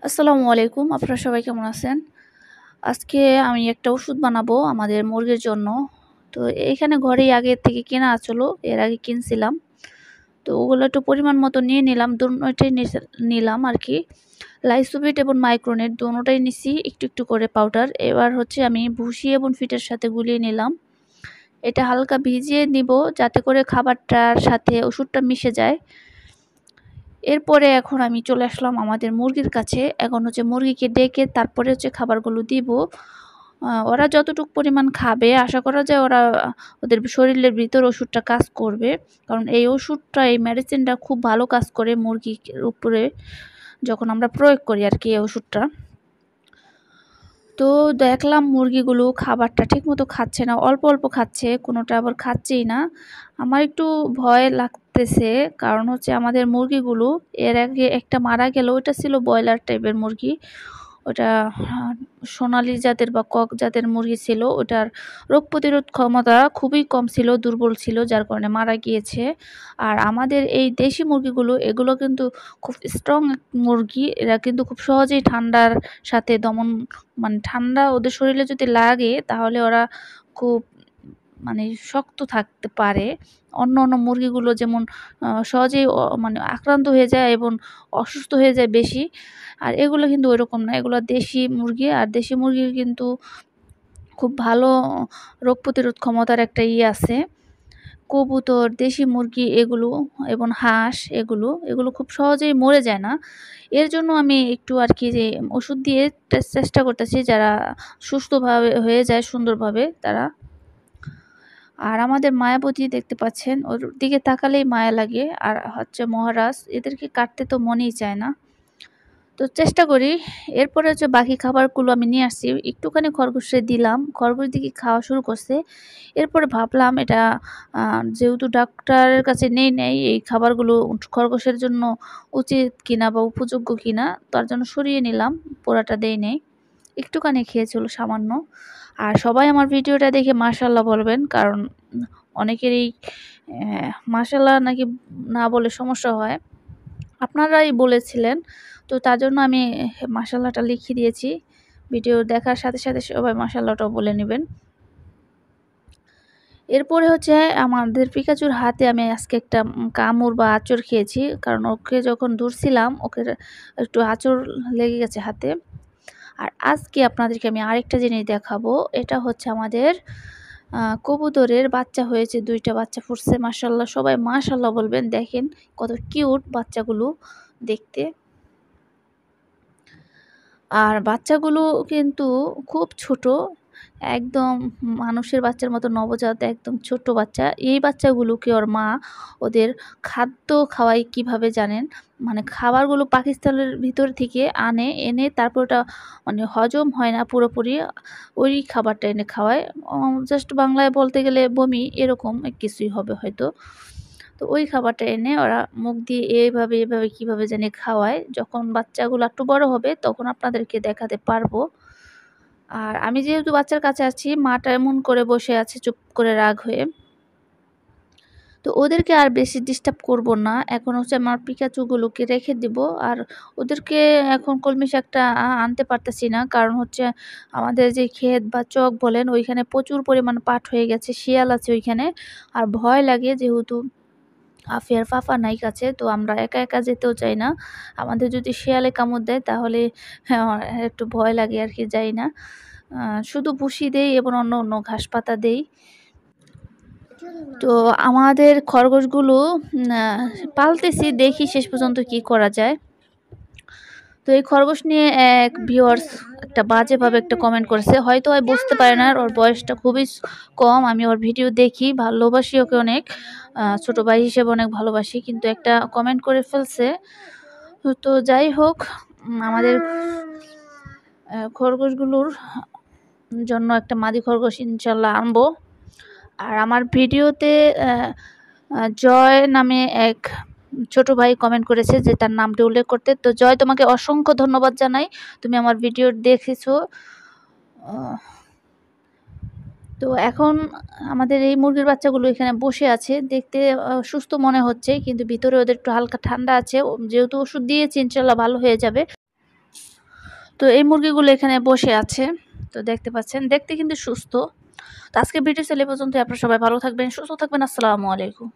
আসসালামু আলাইকুম। আপনারা সবাই কেমন আছেন? আজকে আমি একটা ওষুধ বানাবো আমাদের মুরগির জন্য। তো এখানে ঘরেই আগে থেকে কেনা আছিল। এর আগে কিনছিলাম। তো ওগুলো একটু পরিমাণ মতো নিয়ে নিলাম। দোনোটাই নিলাম আরকি। লাইসোভিট এবং মাইক্রোনেট দোনোটাই নিছি একটু করে পাউডার। এবার হচ্ছে আমি ভুসি এবং ফিটের সাথে গুলিয়ে নিলাম। এটা হালকা ভিজিয়ে নিব যাতে করে খাবারটার সাথে ওষুধটা মিশে যায়। এরপরে এখন আমি চলে আসলাম আমাদের মুরগির কাছে। এখন হচ্ছে মুরগিকে ডেকে তারপরে হচ্ছে খাবারগুলো দিব। ওরা যতটুকু পরিমাণ খাবে আশা করা যায় ওদের শরীরের ভিতর ওষুধটা কাজ করবে। কারণ এই ওষুধটা এই মেডিসিনটা খুব ভালো কাজ করে মুরগির উপরে যখন আমরা প্রয়োগ করি আরকি এই ওষুধটা। তো দেখলাম মুরগিগুলো খাবারটা ঠিকমতো খাচ্ছে না, অল্প খাচ্ছে, কোনোটা আবার খাচ্ছেই না। আমার একটু ভয় লাগতেছে কারণ হচ্ছে আমাদের মুরগিগুলো এর আগে একটা মারা গেল, ওইটা ছিল ব্রয়লার টাইপের মুরগি। ওটা সোনালী জাতের বা কক জাতের মুরগি ছিল। ওটার রোগ প্রতিরোধ ক্ষমতা খুবই কম ছিল, দুর্বল ছিল যার কারণে মারা গিয়েছে। আর আমাদের এই দেশি মুরগিগুলো এগুলো কিন্তু খুব স্ট্রং মুরগি। এরা কিন্তু খুব সহজেই ঠান্ডার সাথে দমন মানে ঠান্ডা ওদের শরীরে যদি লাগে তাহলে ওরা খুব মানে শক্ত থাকতে পারে। অন্য মুরগিগুলো যেমন সহজেই মানে আক্রান্ত হয়ে যায় এবং অসুস্থ হয়ে যায় বেশি। আর এগুলো কিন্তু ওইরকম না। এগুলো দেশি মুরগি। আর দেশি মুরগির কিন্তু খুব ভালো রোগ প্রতিরোধ ক্ষমতার একটা আছে। কবুতর, দেশি মুরগি এগুলো এবং হাঁস এগুলো খুব সহজেই মরে যায় না। এর জন্য আমি একটু আরকি যে ওষুধ দিয়ে চেষ্টা করতেছি যারা সুস্থভাবে হয়ে যায় সুন্দরভাবে তারা। আর আমাদের মায়াবতী দেখতে পাচ্ছেন, ওর দিকে তাকালেই মায়া লাগে। আর হচ্ছে মহারাজ, এদেরকে কাটতে তো মনেই চায় না। তো চেষ্টা করি। এরপরে হচ্ছে বাকি খাবারগুলো আমি নিয়ে আসছি। একটুখানি খরগোশে দিলাম। খরগোশ দেখি খাওয়া শুরু করছে। এরপরে ভাবলাম এটা যেহেতু ডাক্তারের কাছে নেই নাই এই খাবারগুলো খরগোশের জন্য উচিত কিনা বা উপযোগ্য কিনা তার জন্য সরিয়ে নিলাম। পুরাটা দেই নাই। একটুখানি খেয়েছিল সামান্য। আর সবাই আমার ভিডিওটা দেখে মাশাআল্লাহ বলবেন। কারণ অনেকেরই মাশাআল্লাহ নাকি না বলে সমস্যা হয়। আপনারাই বলেছিলেন। তো তার জন্য আমি মাশাআল্লাহটা লিখে দিয়েছি। ভিডিও দেখার সাথে সবাই মাশাআল্লাহটাও বলে নিবেন। এরপরে হচ্ছে আমাদের পিকাচুর হাতে আমি আজকে একটা কামড় বা আঁচড় খেয়েছি। কারণ ওকে যখন ধরছিলাম ওকে একটু আঁচড় লেগে গেছে হাতে। আর আজকে আপনাদেরকে আমি আরেকটা জিনিস দেখাবো। এটা হচ্ছে আমাদের কবুতরের বাচ্চা হয়েছে, ২ টা বাচ্চা ফুটছে মাশাআল্লাহ। সবাই মাশাআল্লাহ বলবেন। দেখেন কত কিউট বাচ্চাগুলো দেখতে। আর বাচ্চাগুলো কিন্তু খুব ছোট, একদম মানুষের বাচ্চার মতো নবজাত একদম ছোট্ট বাচ্চা। এই বাচ্চাগুলোকে ওর মা ওদের খাদ্য খাওয়ায় কিভাবে জানেন? মানে খাবারগুলো পাকিস্তানের ভিতর থেকে এনে তারপর ওটা মানে হজম হয় না পুরোপুরি, ওই খাবারটা এনে খাওয়ায়। জাস্ট বাংলায় বলতে গেলে বমি এরকম কিছুই হবে হয়তো। তো ওই খাবারটা এনে ওরা মুখ দিয়ে এভাবে কিভাবে জানি খাওয়ায়। যখন বাচ্চাগুলো একটু বড় হবে তখন আপনাদেরকে দেখাতে পারবো। আর আমি যেহেতু বাচ্চার কাছে আছি, মাটা এমন করে বসে আছে চুপ করে রাগ হয়ে। তো ওদেরকে আর বেশি ডিস্টার্ব করব না। এখন হচ্ছে আমার পিকাচুগুলোকে রেখে দিব। আর ওদেরকে এখন কলমি শাকটা আনতে পারতেছি না। কারণ হচ্ছে আমাদের যে ক্ষেত বা চক বলেন ওইখানে প্রচুর পরিমাণ পাট হয়ে গেছে। শিয়াল আছে ওইখানে। আর ভয় লাগে যেহেতু আফিয়ার ফাফা নাই কাছে, তো আমরা একা যেতেও চাই না। আমাদের যদি শিয়ালে কামড় দেয় তাহলে একটু ভয় লাগে আরকি, যাই না। শুধু ভুসি দেই এবং অন্য ঘাস পাতা দেই। তো আমাদের খরগোশগুলো আ পালতেছি, দেখি শেষ পর্যন্ত কি করা যায়। তো এই খরগোশ নিয়ে এক ভিউয়ার্স একটা বাজেভাবে একটা কমেন্ট করেছে। হয়তো বুঝতে পারে না, ওর বয়সটা খুবই কম। আমি ওর ভিডিও দেখি, ভালোবাসি ওকে অনেক। ছোট ভাই হিসেবে অনেক ভালোবাসি। কিন্তু একটা কমেন্ট করে ফেলছে। তো যাই হোক, আমাদের খরগোশগুলোর জন্য একটা মাদি খরগোশ ইনশাল্লাহ আনবো। আর আমার ভিডিওতে জয় নামে এক ছোট ভাই কমেন্ট করেছে যে তার নামটি উল্লেখ করতে। তো জয়, তোমাকে অসংখ্য ধন্যবাদ জানাই। তুমি আমার ভিডিও দেখেছো। তো এখন আমাদের এই মুরগির বাচ্চাগুলো এখানে বসে আছে। দেখতে সুস্থ মনে হচ্ছে কিন্তু ভিতরে ওদের একটু হালকা ঠান্ডা আছে। যেহেতু ওষুধ দিয়েছি ইনশাল্লাহ ভালো হয়ে যাবে। তো এই মুরগিগুলো এখানে বসে আছে। তো দেখতে পাচ্ছেন, দেখতে কিন্তু সুস্থ। তো আজকের ভিডিও ছিল এ পর্যন্তই। আপনারা সবাই ভালো থাকবেন, সুস্থ থাকবেন। আসসালামু আলাইকুম।